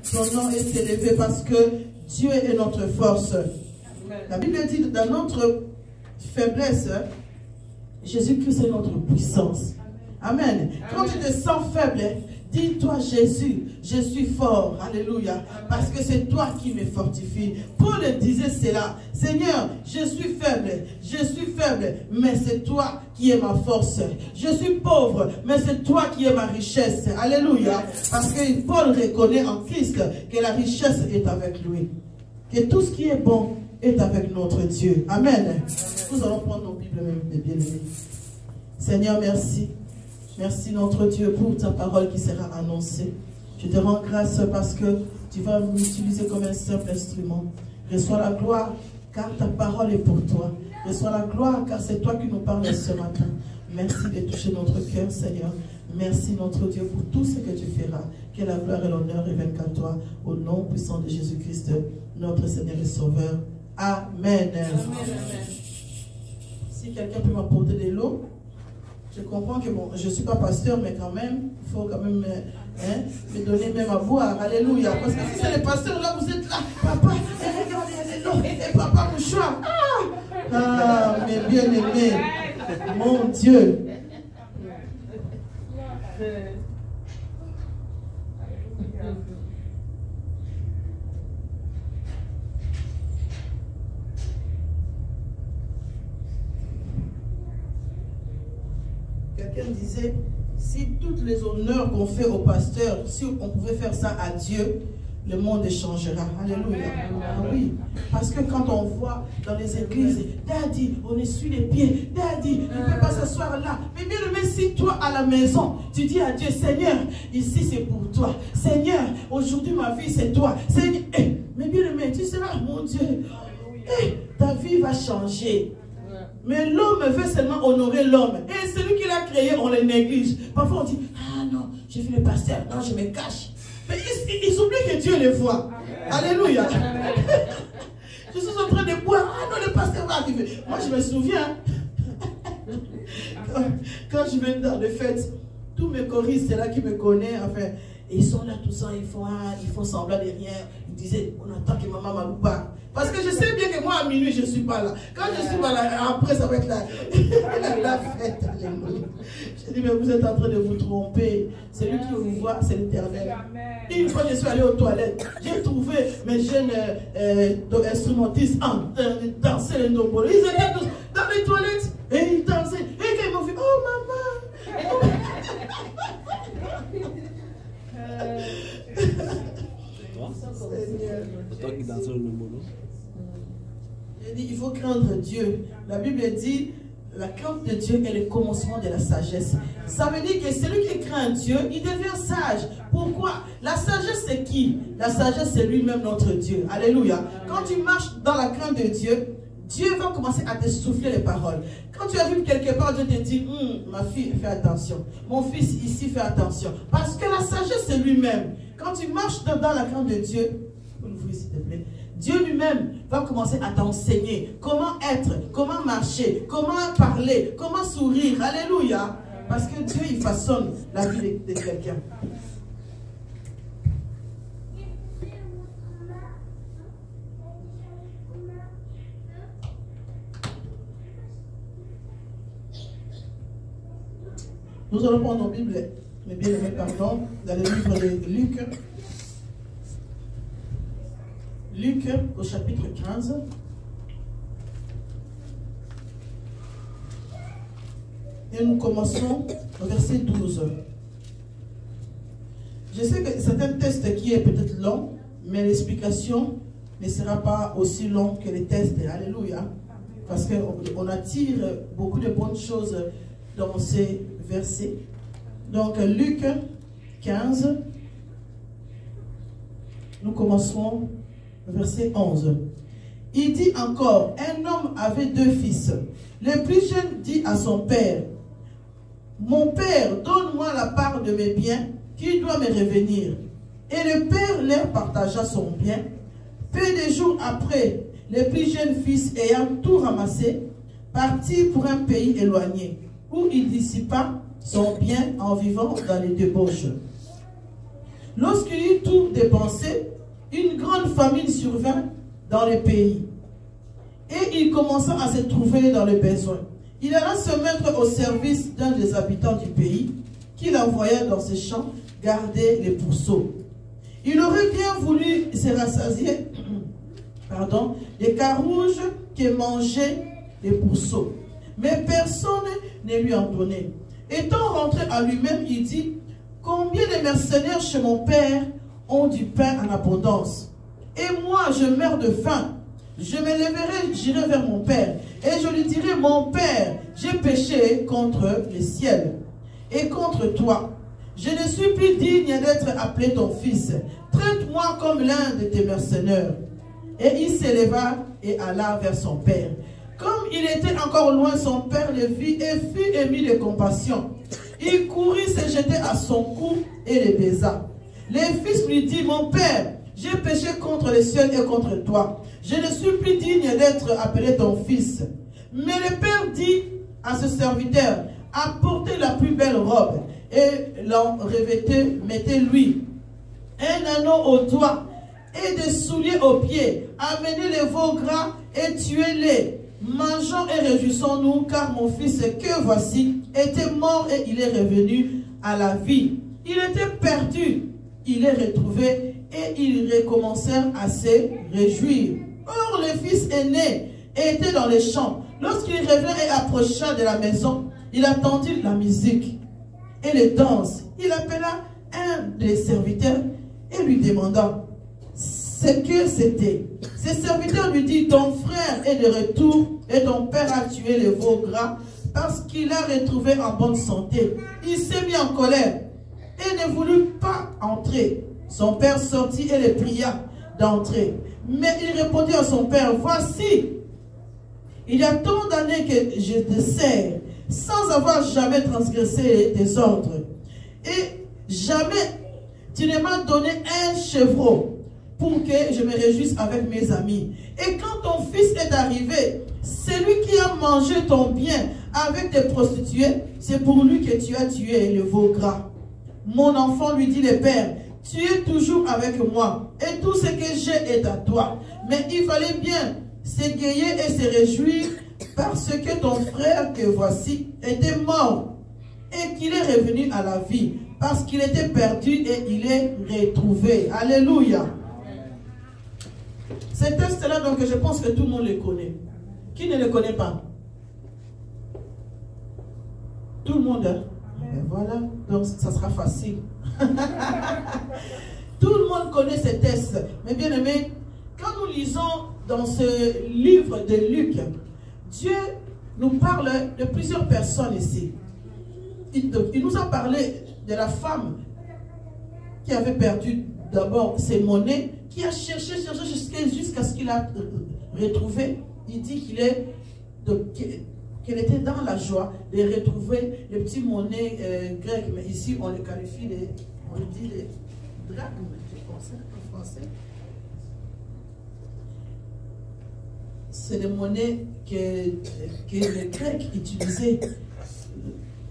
Son nom est élevé parce que Dieu est notre force. La Bible dit dans notre faiblesse, Jésus-Christ est notre puissance. Amen. Quand tu te sens faible, dis-toi Jésus, je suis fort. Alléluia. Parce que c'est toi qui me fortifie. Paul disait cela. Seigneur, je suis faible, mais c'est toi qui es ma force. Je suis pauvre, mais c'est toi qui es ma richesse. Alléluia. Parce que Paul reconnaît en Christ que la richesse est avec lui. Que tout ce qui est bon est avec notre Dieu. Amen. Nous allons prendre nos Bibles, mes bien-aimés. Seigneur, merci. Merci notre Dieu pour ta parole qui sera annoncée. Je te rends grâce parce que tu vas m'utiliser comme un simple instrument. Reçois la gloire car ta parole est pour toi. Reçois la gloire car c'est toi qui nous parles ce matin. Merci de toucher notre cœur, Seigneur. Merci notre Dieu pour tout ce que tu feras. Que la gloire et l'honneur reviennent qu'à toi. Au nom puissant de Jésus-Christ, notre Seigneur et Sauveur. Amen. Amen. Si quelqu'un peut m'apporter de l'eau. Je comprends que bon, je ne suis pas pasteur, mais quand même, il faut quand même me donner même à boire. Alléluia. Parce que si c'est les pasteurs, là, vous êtes là. Papa, regardez, il y a de l'eau. Et papa, mouchoir. Ah, mes bien-aimés. Mon Dieu. Quelqu'un disait, si toutes les honneurs qu'on fait au pasteur, si on pouvait faire ça à Dieu, le monde changera. Alléluia. Ah oui. Parce que quand on voit dans les églises, Daddy, on essuie les pieds. Daddy, on ne peut pas s'asseoir là. Mais bien aimé, si toi à la maison, tu dis à Dieu, Seigneur, ici c'est pour toi. Seigneur, aujourd'hui ma vie c'est toi. Seigneur, mais bien aimé, tu seras, mon Dieu, ta vie va changer. Mais l'homme veut seulement honorer l'homme. Et celui qui l'a créé, on le néglige. Parfois on dit, ah non, j'ai vu le pasteur, non, je me cache. Mais ils oublient que Dieu les voit. Alléluia. Je suis en train de boire, ah non, le pasteur va arriver. Moi je me souviens, quand je vais dans les fêtes, tous mes choristes, c'est là qui me connaissent, enfin, et ils sont là tout ça, ils font semblant de rien. Ils disaient, on attend que maman m'a parle. Parce que je sais bien que moi à minuit je ne suis pas là. Quand je suis pas là, après ça va être la fête. Alléluia. Je dis, mais vous êtes en train de vous tromper. Celui qui vous voit, c'est l'Éternel. Une fois je suis allé aux toilettes, j'ai trouvé mes jeunes instrumentistes en danser le nombolo. Ils étaient tous dans les toilettes et ils dansaient. Et quand ils m'ont vu, oh maman. C'est toi qui danses le nombolo. J'ai dit, il faut craindre Dieu. La Bible dit, la crainte de Dieu est le commencement de la sagesse. Ça veut dire que celui qui craint Dieu, il devient sage. Pourquoi? La sagesse, c'est qui? La sagesse, c'est lui-même notre Dieu. Alléluia. Quand tu marches dans la crainte de Dieu, Dieu va commencer à te souffler les paroles. Quand tu arrives quelque part, Dieu te dit, ma fille, fais attention. Mon fils, ici, fais attention. Parce que la sagesse, c'est lui-même. Quand tu marches dans la crainte de Dieu, l'ouvrir s'il te plaît, Dieu lui-même va commencer à t'enseigner comment être, comment marcher, comment parler, comment sourire. Alléluia. Parce que Dieu, il façonne la vie de quelqu'un. Nous allons prendre nos Bibles, mes bien-aimés, pardon, dans le livre de Luc. Luc au chapitre 15. Et nous commençons au verset 12. Je sais que c'est un test qui est peut-être long, mais l'explication ne sera pas aussi long que les tests. Alléluia. Parce qu'on attire beaucoup de bonnes choses dans ces versets. Donc Luc 15, nous commencerons verset 11. Il dit encore, un homme avait 2 fils. Le plus jeune dit à son père, mon père, donne-moi la part de mes biens qui doit me revenir. Et le père leur partagea son bien. Peu de jours après, le plus jeune fils ayant tout ramassé, partit pour un pays éloigné, où il dissipa son bien en vivant dans les débauches. lorsqu'il eut tout dépensé, une grande famine survint dans le pays. Et il commença à se trouver dans le besoin. Il alla se mettre au service d'un des habitants du pays, qu'il envoya dans ses champs garder les pourceaux. Il aurait bien voulu se rassasier des carouges que mangeaient les pourceaux. Mais personne ne lui en donnait. Étant rentré à lui-même, il dit, « Combien de mercenaires chez mon père ont du pain en abondance? Et moi, je meurs de faim. Je me lèverai, j'irai vers mon père. Et je lui dirai, mon père, j'ai péché contre le ciel et contre toi. Je ne suis plus digne d'être appelé ton fils. Traite-moi comme l'un de tes mercenaires. » Et il s'éleva et alla vers son père. Comme il était encore loin, son père le vit et fut ému de compassion. Il courut se jeter à son cou et le baisa. Le fils lui dit, « Mon père, j'ai péché contre le ciel et contre toi. Je ne suis plus digne d'être appelé ton fils. » Mais le père dit à ce serviteur, « Apportez la plus belle robe et l'en revêtez, mettez-lui un anneau au doigt et des souliers aux pieds. Amenez les veaux gras et tuez-les. Mangeons et réjouissons-nous, car mon fils que voici était mort et il est revenu à la vie. Il était perdu, il est retrouvé et ils recommencèrent à se réjouir. Or le fils aîné était dans les champs. Lorsqu'il revint et approcha de la maison, il attendit la musique et les danses. Il appela un des serviteurs et lui demanda ce que c'était. Ce serviteur lui dit, ton frère est de retour et ton père a tué les veaux gras parce qu'il a retrouvé en bonne santé. Il s'est mis en colère et ne voulut pas entrer. Son père sortit et le pria d'entrer. Mais il répondit à son père, voici, il y a tant d'années que je te sers sans avoir jamais transgressé tes ordres. Et jamais tu ne m'as donné un chevreau pour que je me réjouisse avec mes amis. Et quand ton fils est arrivé, celui qui a mangé ton bien avec des prostituées, c'est pour lui que tu as tué le veau gras. Mon enfant, lui dit le père, tu es toujours avec moi et tout ce que j'ai est à toi. Mais il fallait bien s'égayer et se réjouir parce que ton frère que voici était mort et qu'il est revenu à la vie, parce qu'il était perdu et il est retrouvé. Alléluia. Ces textes-là, donc, je pense que tout le monde les connaît. Qui ne les connaît pas? Tout le monde. Hein? Et voilà, donc ça sera facile. Tout le monde connaît ces textes. Mais bien aimé, quand nous lisons dans ce livre de Luc, Dieu nous parle de plusieurs personnes ici. Il nous a parlé de la femme qui avait perdu d'abord ses monnaies, qui a cherché jusqu'à ce qu'il a retrouvé. Il dit qu'elle était dans la joie de retrouver les petites monnaies grecques, mais ici on les qualifie, on dit les drachmes, je pense en français. C'est des monnaies que les Grecs utilisaient.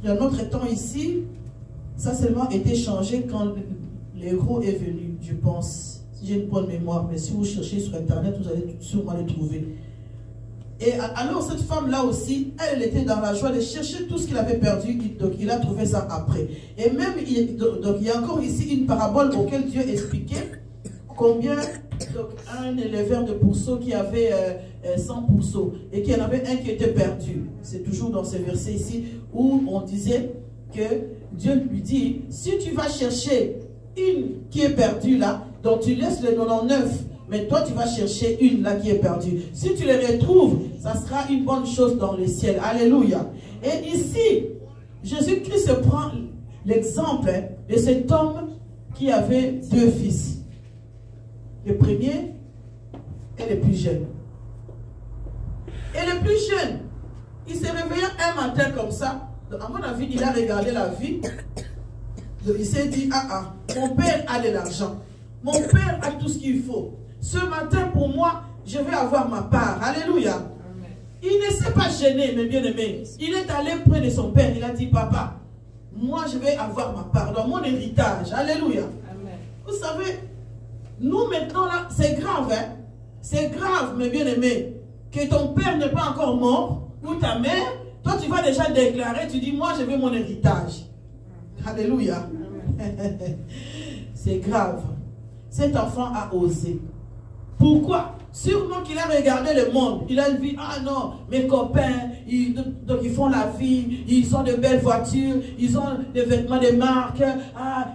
Dans notre temps ici, ça seulement a été changé quand l'euro est venu, je pense. Si j'ai une bonne mémoire, mais si vous cherchez sur Internet, vous allez sûrement les trouver. Et alors cette femme-là aussi, elle était dans la joie de chercher tout ce qu'il avait perdu, donc il a trouvé ça après. Et même, donc il y a encore ici une parabole auquel Dieu expliquait combien, donc un éleveur de pourceaux qui avait 100 pourceaux et qu'il y en avait un qui était perdu. C'est toujours dans ce verset ici où on disait que Dieu lui dit, si tu vas chercher une qui est perdue là, donc tu laisses les 99, mais toi tu vas chercher une là qui est perdue. Si tu les retrouves, ça sera une bonne chose dans le ciel. Alléluia. Et ici, Jésus-Christ prend l'exemple de cet homme qui avait deux fils. Le premier et le plus jeune. Et le plus jeune, il s'est réveillé un matin comme ça. Donc, à mon avis, il a regardé la vie. Donc, il s'est dit, mon père a de l'argent. Mon père a tout ce qu'il faut. Ce matin, pour moi, je vais avoir ma part. Alléluia. Amen. Il ne s'est pas gêné, mes bien-aimés. Il est allé près de son père. Il a dit, papa, moi, je vais avoir ma part dans mon héritage. Alléluia. Amen. Vous savez, nous maintenant là, c'est grave, hein? C'est grave, mes bien-aimés, que ton père n'est pas encore mort, ou ta mère, toi tu vas déjà déclarer, tu dis, moi je veux mon héritage. Alléluia. C'est grave. Cet enfant a osé. Pourquoi? Sûrement qu'il a regardé le monde. Il a vu, ah non, mes copains, donc ils font la vie, ils ont de belles voitures, ils ont des vêtements de marque,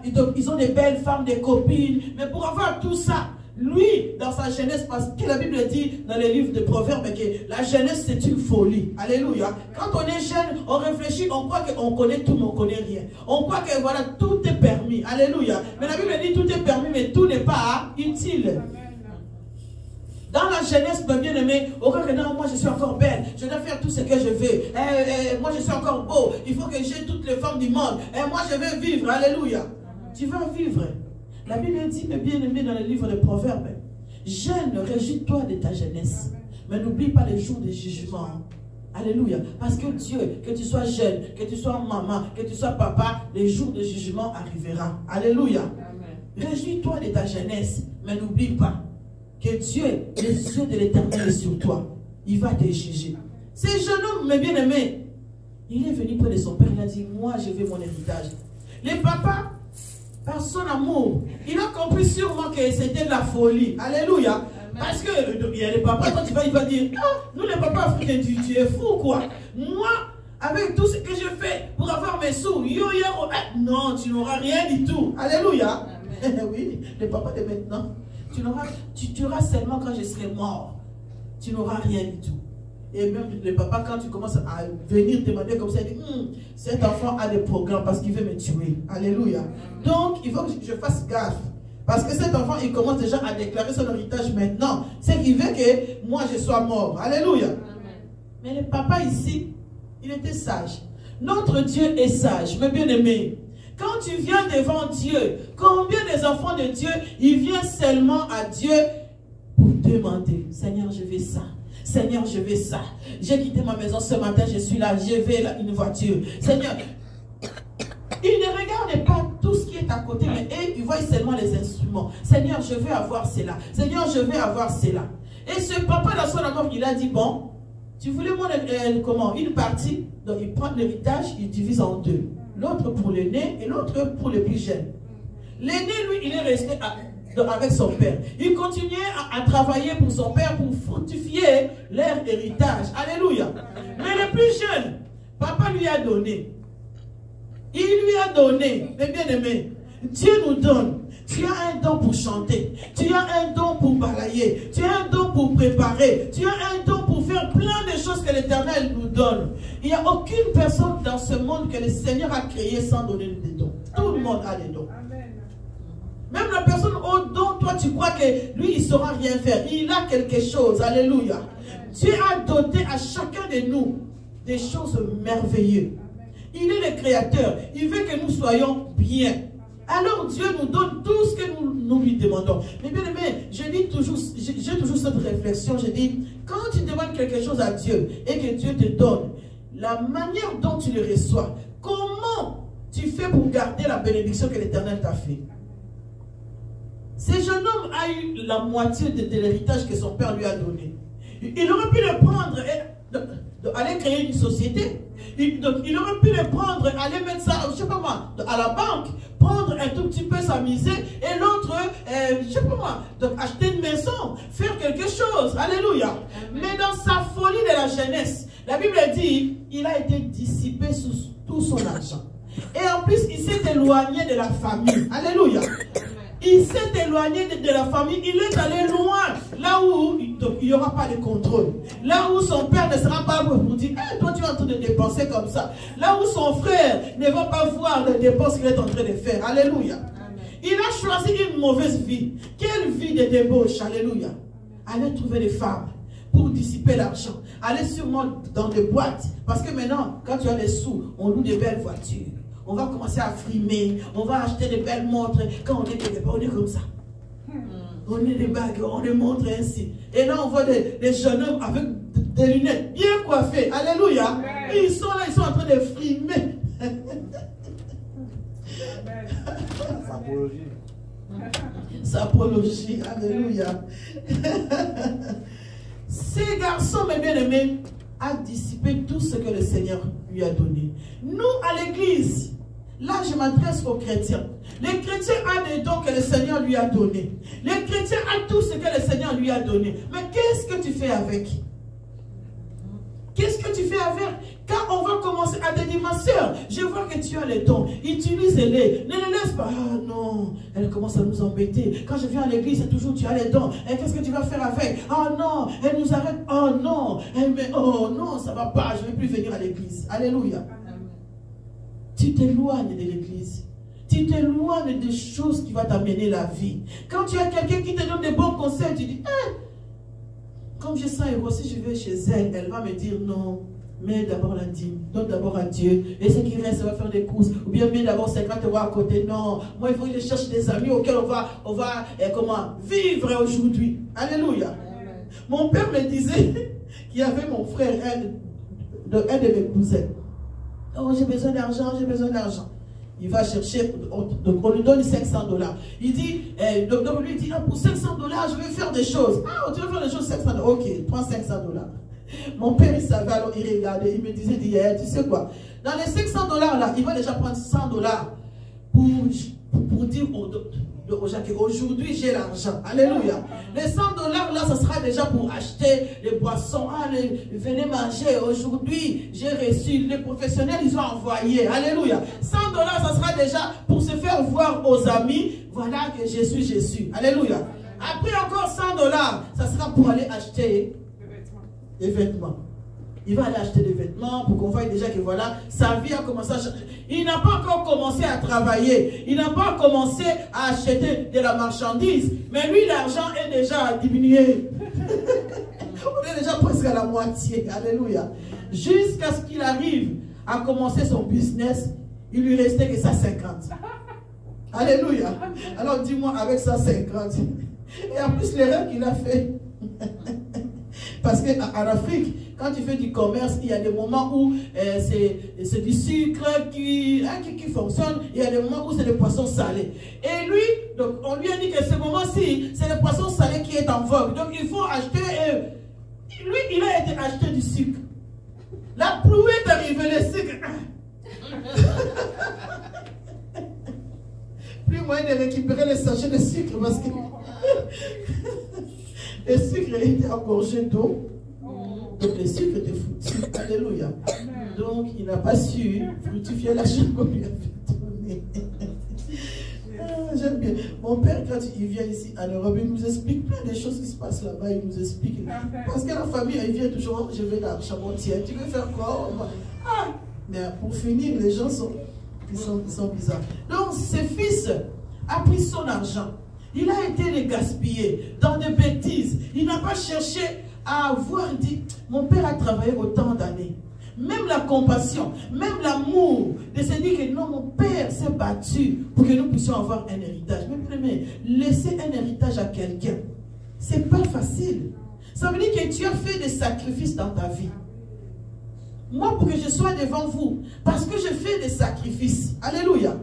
ils ont des belles femmes, des copines. Mais pour avoir tout ça, lui, dans sa jeunesse, parce que la Bible dit dans les livres de Proverbes que la jeunesse c'est une folie. Alléluia. Quand on est jeune, on réfléchit, on croit qu'on connaît tout, mais on ne connaît rien. On croit que voilà, tout est permis. Alléluia. Mais la Bible dit tout est permis, mais tout n'est pas utile. Dans la jeunesse, bien aimé, au cas que non, moi je suis encore belle, je dois faire tout ce que je veux. Moi je suis encore beau, il faut que j'ai toutes les femmes du monde. Moi je veux vivre, alléluia. Tu vas vivre. La Bible dit, bien aimé, dans le livre de Proverbes, jeune, réjouis-toi de ta jeunesse. Mais n'oublie pas les jours de jugement. Alléluia. Parce que Dieu, que tu sois jeune, que tu sois maman, que tu sois papa, les jours de jugement arriveront. Alléluia. Réjouis-toi de ta jeunesse, mais n'oublie pas que Dieu, les yeux de l'Éternel est sur toi. Il va te juger. Ce jeune homme, mes bien-aimés, il est venu près de son père, il a dit, moi je veux mon héritage. Les papas, par son amour, il a compris sûrement que c'était de la folie. Alléluia. Amen. Parce que il y a les papas, quand il va dire, ah, nous les papas africains, tu es fou quoi. Moi, avec tout ce que je fais pour avoir mes sous, non, tu n'auras rien du tout. Alléluia. Oui, les papas de maintenant. Tu auras seulement quand je serai mort. Tu n'auras rien du tout. Et même le papa, quand tu commences à venir demander comme ça, il dit, cet enfant a des programmes parce qu'il veut me tuer. Alléluia. Donc, il faut que je fasse gaffe. Parce que cet enfant, il commence déjà à déclarer son héritage maintenant. C'est qu'il veut que moi, je sois mort. Alléluia. Amen. Mais le papa ici, il était sage. Notre Dieu est sage, mes bien-aimés. Quand tu viens devant Dieu, combien des enfants de Dieu, ils viennent seulement à Dieu pour demander, Seigneur, je veux ça. Seigneur, je veux ça. J'ai quitté ma maison ce matin, je suis là, je veux une voiture. Seigneur, il ne regarde pas tout ce qui est à côté, mais il voit seulement les instruments. Seigneur, je veux avoir cela. Seigneur, je veux avoir cela. Et ce papa, dans son amour, il a dit, bon, tu voulais comment? Une partie, donc il prend l'héritage, il divise en deux. L'autre pour l'aîné et l'autre pour le plus jeune. L'aîné, lui, il est resté avec son père. Il continuait à travailler pour son père pour fortifier leur héritage. Alléluia. Mais le plus jeune, papa lui a donné. Il lui a donné, mes bien-aimés. Dieu nous donne. Tu as un don pour chanter. Tu as un don pour balayer. Tu as un don pour préparer. Tu as un don pour faire plein de choses que l'Éternel nous donne. Il n'y a aucune personne dans ce monde que le Seigneur a créé sans donner des dons. Tout le monde a des dons. Même la personne dont toi tu crois que lui il ne saura rien faire. Il a quelque chose. Alléluia. Dieu a doté à chacun de nous des choses merveilleuses. Il est le créateur. Il veut que nous soyons bien. Alors Dieu nous donne tout ce que nous lui demandons. Mais bien aimé, j'ai toujours cette réflexion. Je dis, quand tu demandes quelque chose à Dieu et que Dieu te donne, la manière dont tu le reçois, comment tu fais pour garder la bénédiction que l'Éternel t'a fait? Ce jeune homme a eu la moitié de l'héritage que son père lui a donné. Il aurait pu le prendre et aller créer une société. Donc, il aurait pu le prendre, aller mettre ça, je sais pas moi, à la banque, prendre un tout petit peu s'amuser, et l'autre, je sais pas moi, donc acheter une maison, faire quelque chose. Alléluia. Mais dans sa folie de la jeunesse, la Bible dit, il a été dissipé sous tout son argent. Et en plus, il s'est éloigné de la famille. Alléluia. Il s'est éloigné de la famille, il est allé loin, là où il n'y aura pas de contrôle. Là où son père ne sera pas pour dire, hey, toi tu es en train de dépenser comme ça. Là où son frère ne va pas voir les dépenses qu'il est en train de faire. Alléluia. Amen. Il a choisi une mauvaise vie. Quelle vie de débauche. Alléluia. Aller trouver des femmes pour dissiper l'argent. Aller sûrement dans des boîtes. Parce que maintenant, quand tu as des sous, on loue des belles voitures. On va commencer à frimer, on va acheter des belles montres. Quand on est comme ça. On est des bagues, on les montre ainsi. Et là, on voit des jeunes hommes avec des lunettes bien coiffées. Alléluia. Et ils sont là, ils sont en train de frimer. Sa apologie, alléluia. Ces garçons, mes bien-aimés, a dissipé tout ce que le Seigneur lui a donné. Nous, à l'église, là je m'adresse aux chrétiens. Les chrétiens ont des dons que le Seigneur lui a donnés. Les chrétiens ont tout ce que le Seigneur lui a donné. Mais qu'est-ce que tu fais avec? Qu'est-ce que tu fais avec? Quand on va commencer à te dire, ma soeur, je vois que tu as les dons, utilise-les, ne les laisse pas. Ah non, elle commence à nous embêter. Quand je viens à l'église, c'est toujours tu as les dons. Et qu'est-ce que tu vas faire avec? Ah non, elle nous arrête. Oh non, oh non, ça ne va pas, je ne vais plus venir à l'église. Alléluia. Tu t'éloignes de l'église. Tu t'éloignes des choses qui vont t'amener la vie. Quand tu as quelqu'un qui te donne des bons conseils, tu dis, comme j'ai 100 €, si je vais chez elle, elle va me dire non, mets d'abord la dîme, donne d'abord à Dieu, et ce qui reste, ça va faire des courses, ou bien mets d'abord 50 € à côté. Non, moi il faut que je cherche des amis auxquels on va comment vivre aujourd'hui. Alléluia. Amen. Mon père me disait qu'il y avait mon frère, un de mes cousins. Oh, j'ai besoin d'argent, j'ai besoin d'argent. Il va chercher, donc on lui donne 500 $. Il dit, donc lui dit, pour 500 $, je vais faire des choses. Ah, tu veux faire des choses, 500 $. Ok, prends 500 $. Mon père, il savait, alors il regardait, il me disait, tu sais quoi, dans les 500 $ là, il va déjà prendre 100 $ pour dire aux gens qu'aujourd'hui j'ai l'argent. Alléluia. Les 100 $ là, ça sera déjà pour acheter les boissons. Ah, venez manger. Aujourd'hui, j'ai reçu. Les professionnels, ils ont envoyé. Alléluia. 100 $, ça sera déjà pour se faire voir aux amis. Voilà que je suis. Alléluia. Après encore 100 $, ça sera pour aller acheter des vêtements. Il va aller acheter des vêtements pour qu'on voie déjà que voilà, sa vie a commencé à changer. Il n'a pas encore commencé à travailler. Il n'a pas commencé à acheter de la marchandise. Mais lui, l'argent est déjà diminué. On est déjà presque à la moitié. Alléluia. Jusqu'à ce qu'il arrive à commencer son business, il lui restait que ça 50. Alléluia. Alors dis-moi avec ça 50. Et en plus l'erreur qu'il a fait. Parce qu'en Afrique, quand tu fais du commerce, il y a des moments où c'est du sucre qui fonctionne, il y a des moments où c'est des poissons salés. Et lui, donc on lui a dit que ce moment-ci, c'est le poisson salé qui est en vogue. Donc il faut acheter, lui il a été acheter du sucre. La pluie est arrivée, le sucre. Plus moyen de récupérer les sachets de sucre parce que le sucre était engorgé d'eau. Donc le sucre était foutu. Alléluia. Donc il n'a pas su fructifier l'argent qu'on lui avait donné. J'aime bien. Mon père, quand il vient ici en Europe, il nous explique plein de choses qui se passent là-bas. Il nous explique. Parce que la famille, il vient toujours, je veux l'argent, tiens, tu veux faire quoi? Ah, mais pour finir, les gens sont bizarres. Donc, ses fils a pris son argent. Il a été les gaspiller dans des bêtises. Il n'a pas cherché à avoir dit, mon père a travaillé autant d'années. Même la compassion, même l'amour, de se dire que non, mon père s'est battu pour que nous puissions avoir un héritage. Mais laisser un héritage à quelqu'un, c'est pas facile. Ça veut dire que tu as fait des sacrifices dans ta vie. Moi, pour que je sois devant vous, parce que je fais des sacrifices. Alléluia.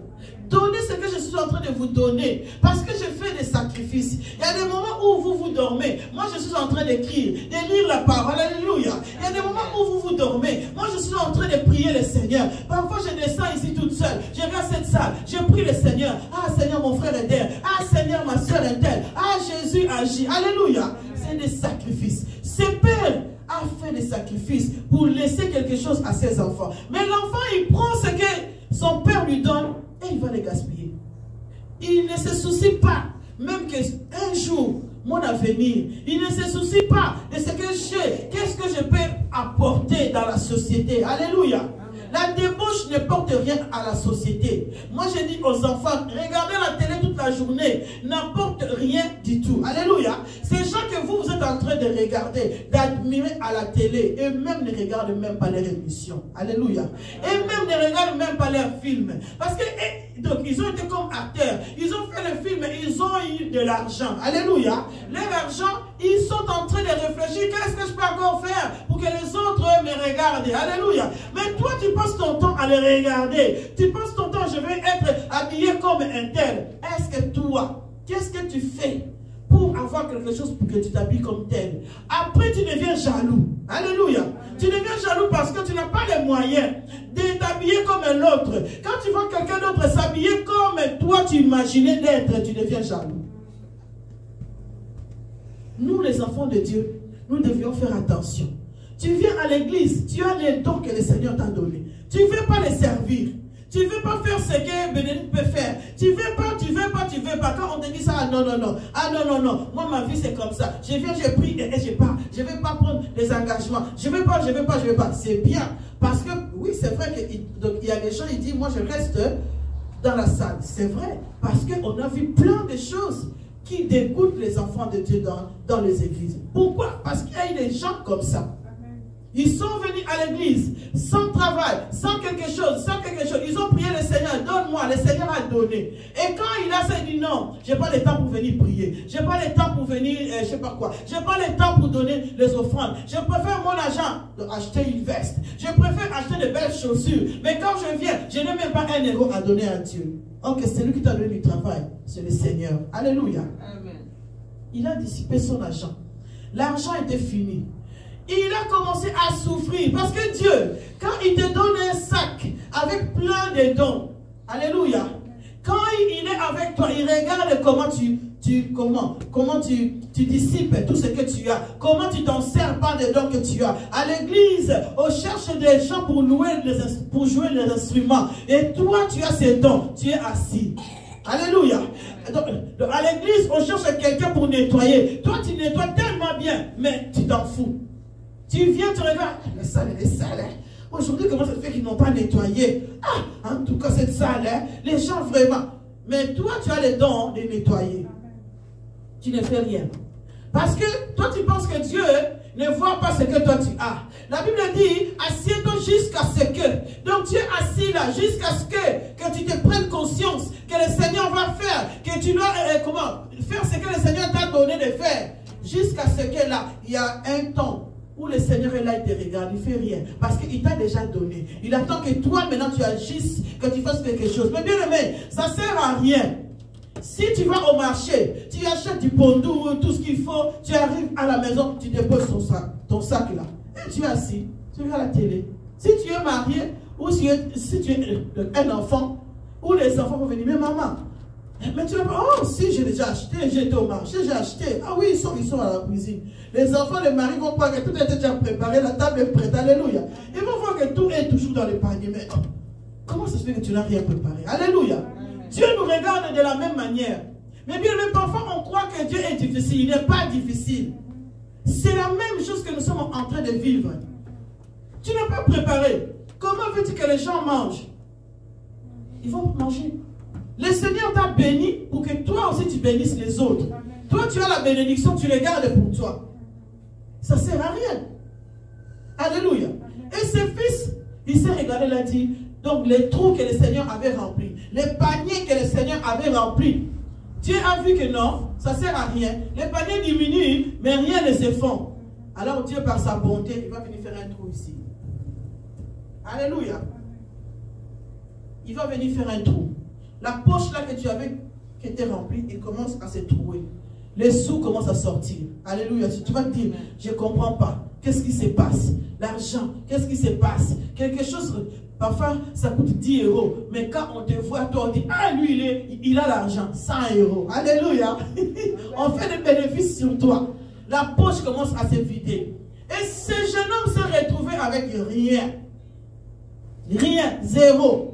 Donnez ce que je suis en train de vous donner. Parce que je fais des sacrifices. Il y a des moments où vous dormez. Moi, je suis en train d'écrire, de lire la parole. Alléluia. Il y a des moments où vous dormez. Moi, je suis en train de prier le Seigneur. Parfois, je descends ici toute seule. Je regarde cette salle. Je prie le Seigneur. Ah, Seigneur, mon frère est terre. Ah, Seigneur, ma soeur est telle. Ah, Jésus agit. Alléluia. C'est des sacrifices. Ce père a fait des sacrifices pour laisser quelque chose à ses enfants. Mais l'enfant, il prend ce que son père lui donne et il va les gaspiller. Il ne se soucie pas, même qu'un jour, mon avenir, il ne se soucie pas de ce que j'ai, qu'est-ce que je peux apporter dans la société. Alléluia. La débauche ne porte rien à la société. Moi, je dis aux enfants, regardez la télé toute la journée, n'apporte rien du tout. Alléluia. Ces gens que vous êtes en train de regarder, d'admirer à la télé, et même ne regardent même pas leurs émissions. Alléluia. Et même ne regardent même pas leurs films. Parce que, donc, ils ont été comme acteurs. Ils ont fait le film, ils ont eu de l'argent. Alléluia. Leur argent, ils sont en train de réfléchir, qu'est-ce que je peux encore faire pour que les autres me regardent. Alléluia. Mais toi, tu passes ton temps à les regarder. Tu passes ton temps, je vais être habillé comme un tel. Est-ce que toi, Qu'est-ce que tu fais pour avoir quelque chose pour que tu t'habilles comme tel? Après, tu deviens jaloux. Alléluia. Tu deviens jaloux parce que tu n'as pas les moyens de t'habiller comme l'autre. Quand tu vois quelqu'un d'autre s'habiller comme toi, tu imaginais d'être, tu deviens jaloux. Nous, les enfants de Dieu, nous devions faire attention. Tu viens à l'église, tu as les dons que le Seigneur t'a donnés. Tu ne veux pas les servir. Tu ne veux pas faire ce que Bénédicte peut faire. Tu ne veux pas, tu ne veux pas, tu ne veux pas. Quand on te dit ça, ah non, non, non. Ah non, non, non. Moi, ma vie, c'est comme ça. Je viens, je prie et je pars. Je ne vais pas prendre des engagements. Je ne veux pas, je ne veux pas, je ne veux pas. C'est bien. Parce que, oui, c'est vrai qu'il y a des gens, ils disent, moi, je reste dans la salle. C'est vrai. Parce qu'on a vu plein de choses qui dégoûtent les enfants de Dieu dans les églises. Pourquoi? Parce qu'il y a eu des gens comme ça. Ils sont venus à l'église sans travail, sans quelque chose, Ils ont prié le Seigneur, donne-moi. Le Seigneur a donné. Et quand il a dit non, je n'ai pas le temps pour venir prier. Je n'ai pas le temps pour venir, je ne sais pas quoi. Je n'ai pas le temps pour donner les offrandes. Je préfère mon argent d'acheter une veste. Je préfère acheter de belles chaussures. Mais quand je viens, je n'ai même pas 1 euro à donner à Dieu. Ok, c'est lui qui t'a donné du travail. C'est le Seigneur. Alléluia. Amen. Il a dissipé son argent. L'argent était fini. Il a commencé à souffrir parce que Dieu, quand il te donne un sac avec plein de dons, alléluia, quand il est avec toi, il regarde comment comment tu dissipes tout ce que tu as, comment tu t'en sers pas des dons que tu as. À l'église, on cherche des gens pour jouer les instruments. Et toi, tu as ces dons, tu es assis. Alléluia. Donc, à l'église, on cherche quelqu'un pour nettoyer. Toi, tu nettoies tellement bien, mais tu t'en fous. Tu viens, tu regardes, les salles. Aujourd'hui, comment ça se fait qu'ils n'ont pas nettoyé? Ah, en tout cas, cette salle, les gens vraiment. Mais toi, tu as les dons de nettoyer. Tu ne fais rien. Parce que toi, tu penses que Dieu ne voit pas ce que toi tu as. La Bible dit, assieds-toi jusqu'à ce que. Donc tu es assis là, jusqu'à ce que tu te prennes conscience que le Seigneur va faire, que tu dois faire ce que le Seigneur t'a donné de faire. Jusqu'à ce que là, il y a un temps où le Seigneur est là, il te regarde, il ne fait rien. Parce qu'il t'a déjà donné. Il attend que toi, maintenant, tu agisses, que tu fasses quelque chose. Mais bien aimé, ça ne sert à rien. Si tu vas au marché, tu achètes du pondou, tout ce qu'il faut, tu arrives à la maison, tu déposes ton sac là. Et tu es assis, tu regardes la télé. Si tu es marié, ou si tu es un enfant, ou les enfants vont venir, mais maman, mais tu n'as pas, oh si j'ai déjà acheté, j'ai été au marché, j'ai acheté. Ah oui, ils sont à la cuisine. Les enfants, les maris vont voir que tout est déjà préparé, la table est prête, alléluia. Ils vont voir que tout est toujours dans le panier. Mais comment ça se fait que tu n'as rien préparé? Alléluia. Dieu nous regarde de la même manière. Mais bien, les parfois, on croit que Dieu est difficile. Il n'est pas difficile. C'est la même chose que nous sommes en train de vivre. Tu n'as pas préparé. Comment veux-tu que les gens mangent? Ils vont manger. Le Seigneur t'a béni pour que toi aussi tu bénisses les autres. Toi, tu as la bénédiction, tu les gardes pour toi. Ça ne sert à rien. Alléluia. Et ce fils, il s'est regardé, il a dit, donc les trous que le Seigneur avait remplis, les paniers que le Seigneur avait remplis, Dieu a vu que non, ça ne sert à rien. Les paniers diminuent, mais rien ne se fond. Alors Dieu, par sa bonté, il va venir faire un trou ici. Alléluia. Il va venir faire un trou. La poche là que tu avais, qui était remplie, il commence à se trouer. Les sous commencent à sortir. Alléluia. Tu vas te dire, je ne comprends pas. Qu'est-ce qui se passe? L'argent, qu'est-ce qui se passe? Quelque chose, parfois, ça coûte 10 euros. Mais quand on te voit, toi, on dit, ah, lui, il a l'argent, 100 euros. Alléluia. On fait des bénéfices sur toi. La poche commence à se vider. Et ce jeune homme s'est retrouvé avec rien. Rien, zéro.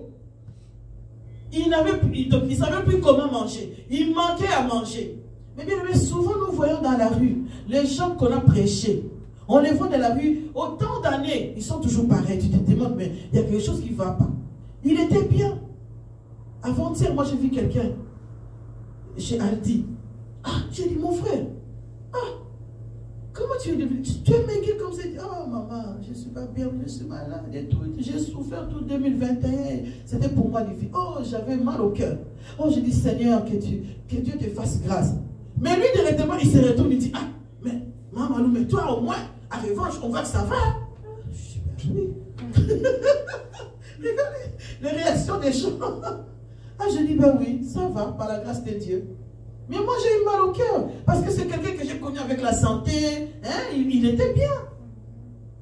Il ne savait plus comment manger. Il manquait à manger. Mais bien, souvent nous voyons dans la rue les gens qu'on a prêchés. On les voit dans la rue, autant d'années, ils sont toujours pareils. Tu te demandes, mais il y a quelque chose qui ne va pas. Il était bien. Avant-hier, moi j'ai vu quelqu'un chez Aldi. Ah, j'ai dit, mon frère, ah, comment tu es devenu? Tu es maigri comme ça. Oh maman, je ne suis pas bien, je suis malade et tout. J'ai souffert tout 2021. C'était pour moi difficile. Oh, j'avais mal au cœur. Oh, j'ai dit, Seigneur, que Dieu te fasse grâce. Mais lui, directement, il se retourne, il dit, ah, mais maman, mais toi au moins, à revanche, on voit que ça va. Je dis, oui. Regardez les réactions des gens. Ah, je dis, ben oui, ça va, par la grâce de Dieu. Mais moi, j'ai eu mal au cœur. Parce que c'est quelqu'un que j'ai connu avec la santé. Hein, il était bien.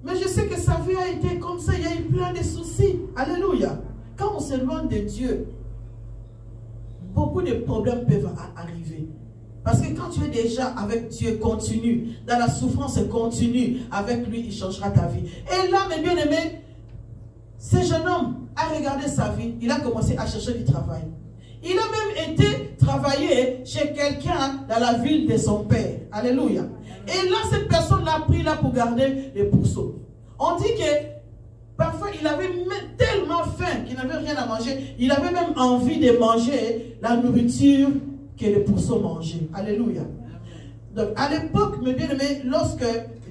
Mais je sais que sa vie a été comme ça. Il y a eu plein de soucis. Alléluia. Quand on s'éloigne de Dieu, beaucoup de problèmes peuvent arriver. Parce que quand tu es déjà avec Dieu, continue. Dans la souffrance, continue. Avec lui, il changera ta vie. Et là, mes bien-aimés, ce jeune homme a regardé sa vie. Il a commencé à chercher du travail. Il a même été travailler chez quelqu'un dans la ville de son père. Alléluia. Et là, cette personne l'a pris là pour garder les pourceaux. On dit que parfois, il avait tellement faim qu'il n'avait rien à manger. Il avait même envie de manger la nourriture que les pourceaux mangeaient. Alléluia. Donc, à l'époque, mes bien-aimés, lorsque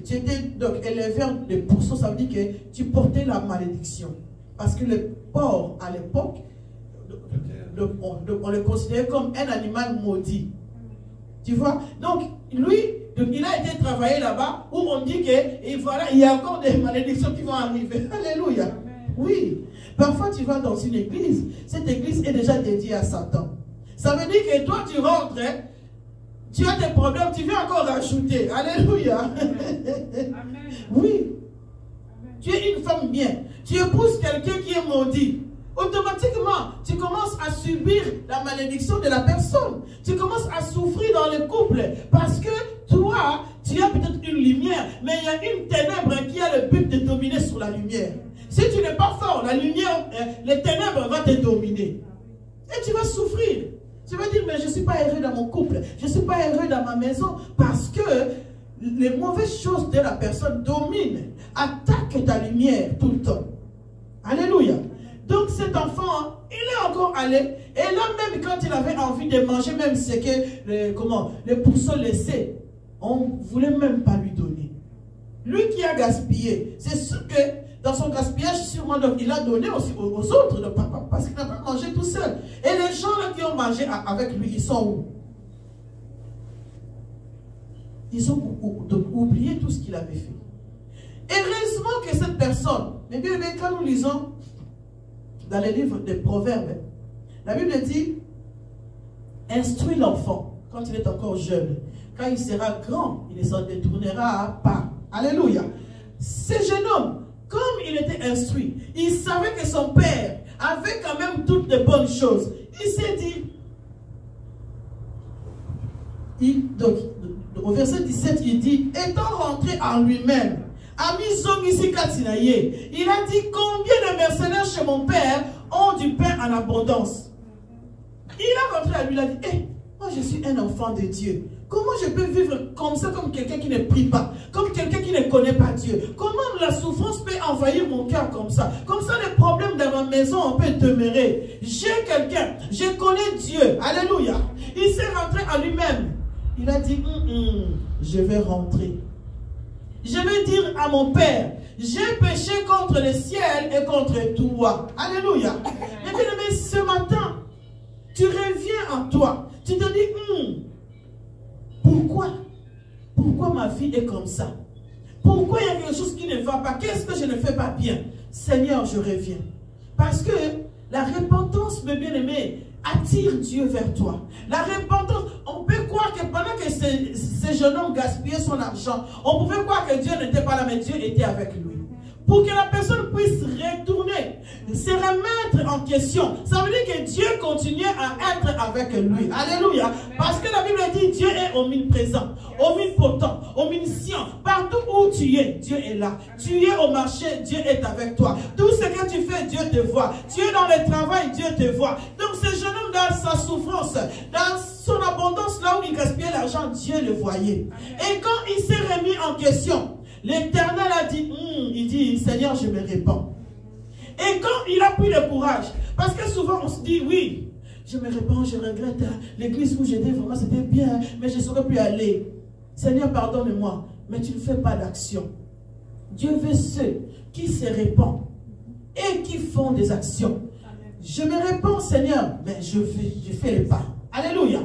tu étais éleveur de pourceaux, ça veut dire que tu portais la malédiction. Parce que le porc, à l'époque, on le considérait comme un animal maudit. Tu vois? Donc, lui, il a été travailler là-bas où on dit que, et voilà, il y a encore des malédictions qui vont arriver. Alléluia. Amen. Oui. Parfois, tu vas dans une église. Cette église est déjà dédiée à Satan. Ça veut dire que toi, tu rentres, hein, tu as des problèmes, tu viens encore rajouter. Alléluia. Amen. Oui. Amen. Tu es une femme bien. Tu épouses quelqu'un qui est maudit. Automatiquement, tu commences à subir la malédiction de la personne. Tu commences à souffrir dans le couple. Parce que toi, tu as peut-être une lumière, mais il y a une ténèbre qui a le but de dominer sur la lumière. Si tu n'es pas fort, la lumière, les ténèbres vont te dominer. Et tu vas souffrir. Tu vas dire, mais je ne suis pas heureux dans mon couple. Je ne suis pas heureux dans ma maison. Parce que les mauvaises choses de la personne dominent, attaquent ta lumière tout le temps. Alléluia. Donc cet enfant, il est encore allé. Et là même quand il avait envie de manger, même ce que les pourceaux laissaient, on ne voulait même pas lui donner. Lui qui a gaspillé, c'est sûr que dans son gaspillage, sûrement, donc, il a donné aussi aux autres, de papa, parce qu'il n'a pas mangé tout seul. Et les gens là, qui ont mangé avec lui, ils sont où? Ils ont oublié tout ce qu'il avait fait. Heureusement que cette personne, mais bien, quand nous lisons dans les livres des Proverbes, la Bible dit, instruis l'enfant quand il est encore jeune. Quand il sera grand, il ne s'en détournera pas. Alléluia. Ce jeune homme, comme il était instruit, il savait que son père avait quand même toutes les bonnes choses. Il s'est dit, au verset 17, il dit, étant rentré en lui-même, il a dit, combien de mercenaires chez mon père ont du pain en abondance? Il a rentré à lui, il a dit, moi je suis un enfant de Dieu. Comment je peux vivre comme ça, comme quelqu'un qui ne prie pas, comme quelqu'un qui ne connaît pas Dieu? Comment la souffrance peut envahir mon cœur comme ça? Comme ça, les problèmes dans ma maison, on peut demeurer. J'ai quelqu'un, je connais Dieu. Alléluia. Il s'est rentré à lui-même. Il a dit, je vais rentrer. Je vais dire à mon père, j'ai péché contre le ciel et contre toi. Alléluia. Mais ce matin, tu reviens en toi. Tu te dis, pourquoi ma vie est comme ça? Pourquoi il y a quelque chose qui ne va pas? Qu'est-ce que je ne fais pas bien? Seigneur, je reviens. Parce que la repentance, mes bien-aimés, attire Dieu vers toi. La repentance, on peut croire que pendant que ce jeune homme gaspillait son argent, on pouvait croire que Dieu n'était pas là, mais Dieu était avec lui. Pour que la personne puisse retourner, se remettre en question. Ça veut dire que Dieu continuait à être avec lui. Alléluia. Parce que la Bible dit Dieu est omniprésent, omnipotent, omniscient. Partout où tu es, Dieu est là. Tu es au marché, Dieu est avec toi. Tout ce que tu fais, Dieu te voit. Tu es dans le travail, Dieu te voit. Donc ce jeune homme, dans sa souffrance, dans son abondance, là où il gaspillait l'argent, Dieu le voyait. Et quand il s'est remis en question, l'Éternel a dit, il dit, Seigneur, je me répands. Et quand il a pris le courage, parce que souvent on se dit, oui, je me répands, je regrette, l'église où j'étais, vraiment c'était bien, mais je ne saurais plus aller. Seigneur, pardonne-moi, mais tu ne fais pas d'action. Dieu veut ceux qui se répandent et qui font des actions. Je me répands, Seigneur, mais je fais les pas. Alléluia.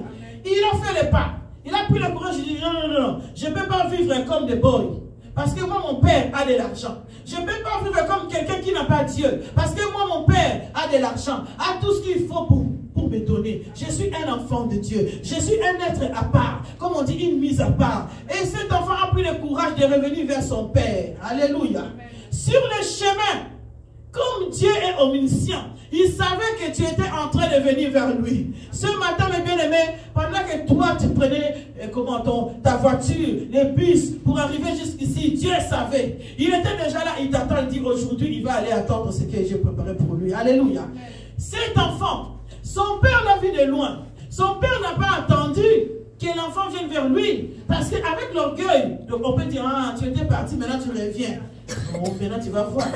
Il a fait les pas. Il a pris le courage, il dit, non, je ne peux pas vivre comme des boys. Parce que moi, mon père a de l'argent. Je ne peux pas vivre comme quelqu'un qui n'a pas Dieu. Parce que moi, mon père a de l'argent, a tout ce qu'il faut pour me donner. Je suis un enfant de Dieu. Je suis un être à part. Comme on dit, une mise à part. Et cet enfant a pris le courage de revenir vers son Père. Alléluia. Amen. Sur le chemin, comme Dieu est omniscient, il savait que tu étais en train de venir vers lui. Ce matin, mes bien-aimés, pendant que toi, tu prenais ta voiture, les bus, pour arriver jusqu'ici, Dieu savait. Il était déjà là, il t'attend, il dit aujourd'hui, il va aller attendre ce que j'ai préparé pour lui. Alléluia. Amen. Cet enfant, son père l'a vu de loin. Son père n'a pas attendu que l'enfant vienne vers lui. Parce qu'avec l'orgueil, on peut dire, ah, tu étais parti, maintenant tu reviens. Oh, maintenant tu vas voir.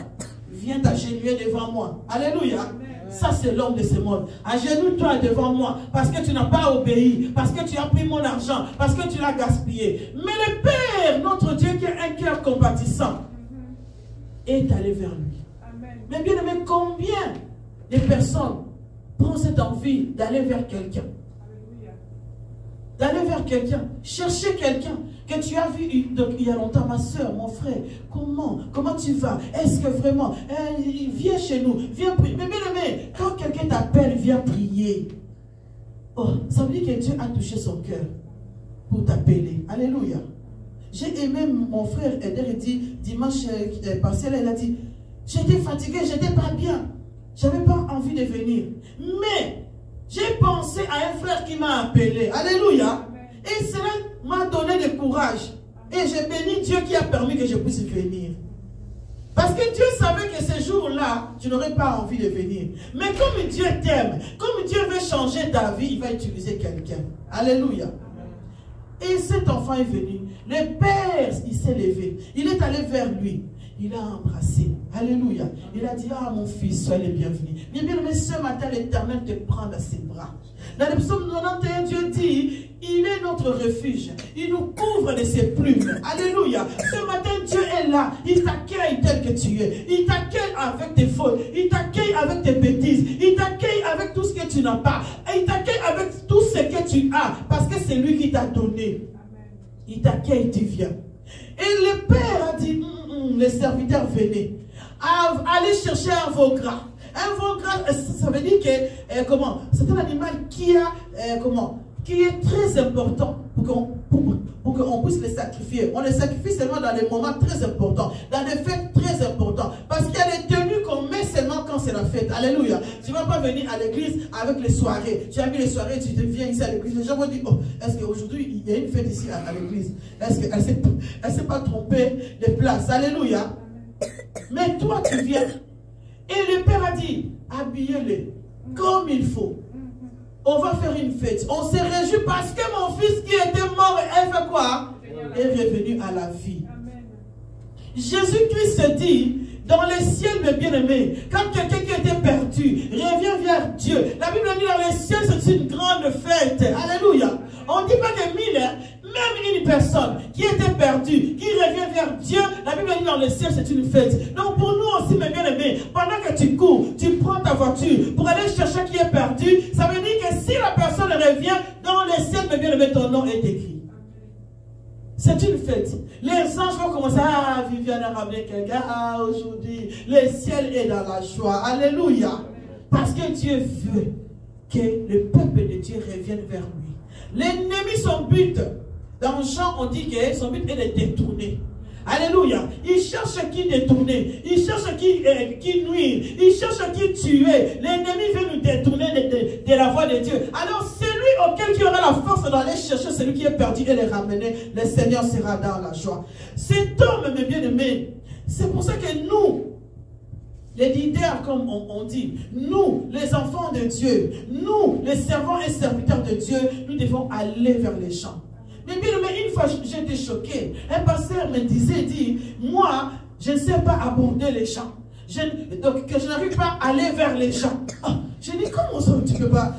Viens t'agenouiller devant moi. Alléluia. Amen. Ça, c'est l'homme de ce monde. Agenouille-toi devant moi parce que tu n'as pas obéi, parce que tu as pris mon argent, parce que tu l'as gaspillé. Mais le Père, notre Dieu qui a un cœur compatissant, est allé vers lui. Amen. Mais bien aimé, combien de personnes prennent cette envie d'aller vers quelqu'un? D'aller vers quelqu'un, chercher quelqu'un que tu as vu il y a longtemps, ma soeur, mon frère, comment tu vas? Est-ce que vraiment, viens chez nous, viens prier. Mais bien aimé, quand quelqu'un t'appelle, viens prier. Oh, ça veut dire que Dieu a touché son cœur pour t'appeler. Alléluia. J'ai aimé mon frère Eder, il dit, dimanche partiel, il a dit, j'étais fatigué, j'étais pas bien. J'avais pas envie de venir. Mais j'ai pensé à un frère qui m'a appelé. Alléluia. Amen. Et cela m'a donné du courage. Et j'ai béni Dieu qui a permis que je puisse venir. Parce que Dieu savait que ce jour-là, tu n'aurais pas envie de venir. Mais comme Dieu t'aime, comme Dieu veut changer ta vie, il va utiliser quelqu'un. Alléluia. Amen. Et cet enfant est venu. Le Père, il s'est levé. Il est allé vers lui. Il a embrassé. Alléluia. Il a dit, ah mon fils, sois le bienvenu. Bien bien, mais ce matin, l'Éternel te prend dans ses bras. Dans le psaume 91, Dieu dit, il est notre refuge. Il nous couvre de ses plumes. Alléluia. Ce matin, Dieu est là. Il t'accueille tel que tu es. Il t'accueille avec tes fautes. Il t'accueille avec tes bêtises. Il t'accueille avec tout ce que tu n'as pas. Et il t'accueille avec tout ce que tu as. Parce que c'est lui qui t'a donné. Il t'accueille, tu viens. Et le Père a dit, les serviteurs venaient. Allez chercher un veau gras. Un veau gras, ça veut dire que, c'est un animal qui est très important pour qu'on puisse le sacrifier. On le sacrifie seulement dans les moments très importants, dans des fêtes très importantes. Parce qu'il y a des tenues qu'on met seulement quand c'est la fête. Alléluia. Tu ne vas pas venir à l'église avec les soirées. Tu as mis les soirées, tu viens ici à l'église. Les gens vont dire, oh, est-ce qu'aujourd'hui il y a une fête ici à l'église? Est-ce qu'elle ne s'est pas trompée de place? Alléluia. Mais toi tu viens. Et le Père a dit, habillez-les comme il faut. On va faire une fête. On se réjouit parce que mon fils qui était mort, elle fait quoi? Est revenu à la vie. Jésus-Christ se dit, dans les ciels, mes bien-aimés, quand quelqu'un qui était perdu revient vers Dieu, la Bible dit dans les ciels, c'est une grande fête. Alléluia. On ne dit pas que même une personne qui était perdue, qui revient vers Dieu, la Bible dit dans les ciels, c'est une fête. Donc pour nous aussi, mes bien-aimés, pendant que tu cours, tu prends ta voiture pour aller chercher qui est perdu, ça veut dire que si la personne revient dans les ciels, mes bien-aimés, ton nom est écrit. C'est une fête. Les anges vont commencer à Viviane a ramené quelqu'un. Ah, aujourd'hui, le ciel est dans la joie. Alléluia. Parce que Dieu veut que le peuple de Dieu revienne vers lui. L'ennemi, son but, dans Jean, on dit que son but est de détourner. Alléluia. Il cherche qui détourner. Il cherche qui nuire. Il cherche qui tuer. L'ennemi veut nous détourner de la voie de Dieu. Alors celui auquel qui aura la force d'aller chercher celui qui est perdu et le ramener, le Seigneur sera dans la joie. Cet homme, mes bien-aimés, c'est pour ça que nous, les leaders, comme on dit, nous, les enfants de Dieu, nous, les servants et serviteurs de Dieu, nous devons aller vers les gens. Mais bien, une fois, j'étais choqué. Un pasteur me disait, moi, je ne sais pas aborder les gens. Donc, que je n'arrive pas à aller vers les gens. Oh, j'ai dit, comment ça, tu peux pas,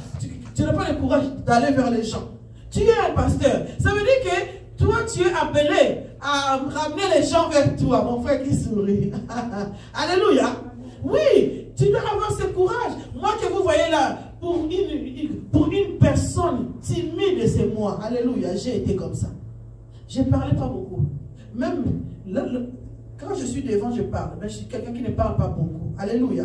tu n'as pas le courage d'aller vers les gens. Tu es un pasteur. Ça veut dire que toi, tu es appelé à ramener les gens vers toi. Mon frère qui sourit. Alléluia. Oui, tu dois avoir ce courage. Moi que vous voyez là, pour une personne timide, c'est moi. Alléluia, j'ai été comme ça. Je ne parlais pas beaucoup. Même quand je suis devant, je parle. Mais je suis quelqu'un qui ne parle pas beaucoup. Alléluia.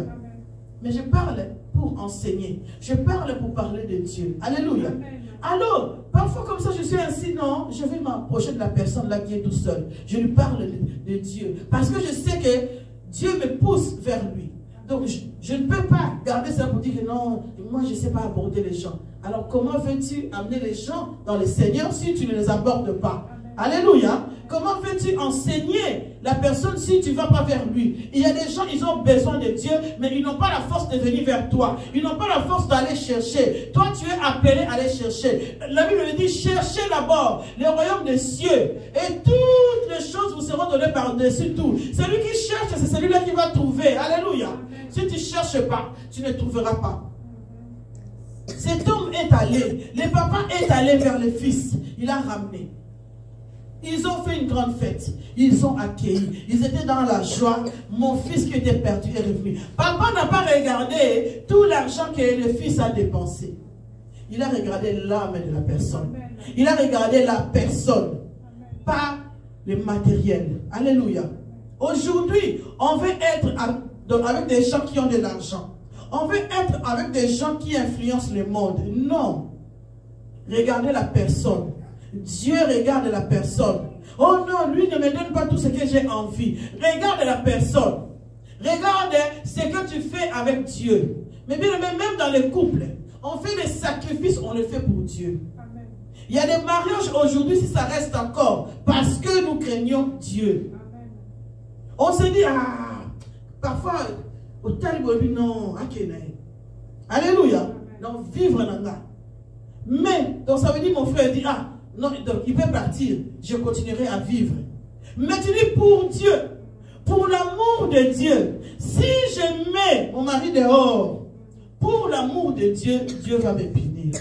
Mais je parle pour enseigner. Je parle pour parler de Dieu. Alléluia. Amen. Alors, parfois comme ça, je suis ainsi, non, je vais m'approcher de la personne là qui est tout seul. Je lui parle de Dieu. Parce que je sais que Dieu me pousse vers lui. Donc, je ne peux pas garder ça pour dire que non, moi, je ne sais pas aborder les gens. Alors, comment veux-tu amener les gens dans le Seigneur si tu ne les abordes pas? Amen. Alléluia. Comment veux-tu enseigner la personne si tu ne vas pas vers lui? Il y a des gens, ils ont besoin de Dieu, mais ils n'ont pas la force de venir vers toi. Ils n'ont pas la force d'aller chercher. Toi, tu es appelé à aller chercher. La Bible dit, cherchez d'abord le royaume des cieux. Et toutes les choses vous seront données par-dessus tout. Celui qui cherche, c'est celui-là qui va trouver. Alléluia. Si tu ne cherches pas, tu ne trouveras pas. Cet homme est allé. Le papa est allé vers le fils. Il a ramené. Ils ont fait une grande fête. Ils ont accueilli. Ils étaient dans la joie. Mon fils qui était perdu est revenu. Papa n'a pas regardé tout l'argent que le fils a dépensé. Il a regardé l'âme de la personne. Il a regardé la personne. Pas le matériel. Alléluia. Aujourd'hui, on veut être avec des gens qui ont de l'argent. On veut être avec des gens qui influencent le monde. Non. Regardez la personne. Dieu regarde la personne. Oh non, lui ne me donne pas tout ce que j'ai envie. Regarde la personne. Regarde ce que tu fais avec Dieu. Mais bien, même dans les couples, on fait des sacrifices, on le fait pour Dieu. Amen. Il y a des mariages aujourd'hui, si ça reste encore, parce que nous craignons Dieu. Amen. On se dit, ah, parfois, au talibé, non, alléluia. Amen. Non, vivre là. Mais, donc ça veut dire, mon frère dit, ah, non, donc il peut partir, je continuerai à vivre. Mais tu dis pour Dieu, pour l'amour de Dieu, si je mets mon mari dehors, pour l'amour de Dieu, Dieu va me punir.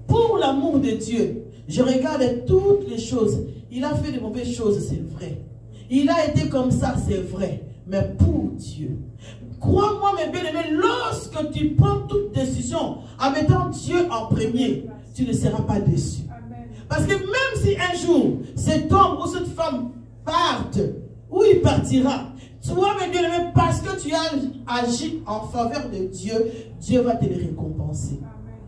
Pour l'amour de Dieu, je regarde toutes les choses. Il a fait de mauvaises choses, c'est vrai. Il a été comme ça, c'est vrai. Mais pour Dieu, crois-moi mes bien-aimés, lorsque tu prends toute décision en mettant Dieu en premier, tu ne seras pas déçu. Amen. Parce que même si un jour, cet homme ou cette femme parte, où il partira, toi, mes bien-aimés, parce que tu as agi en faveur de Dieu, Dieu va te le récompenser. Amen.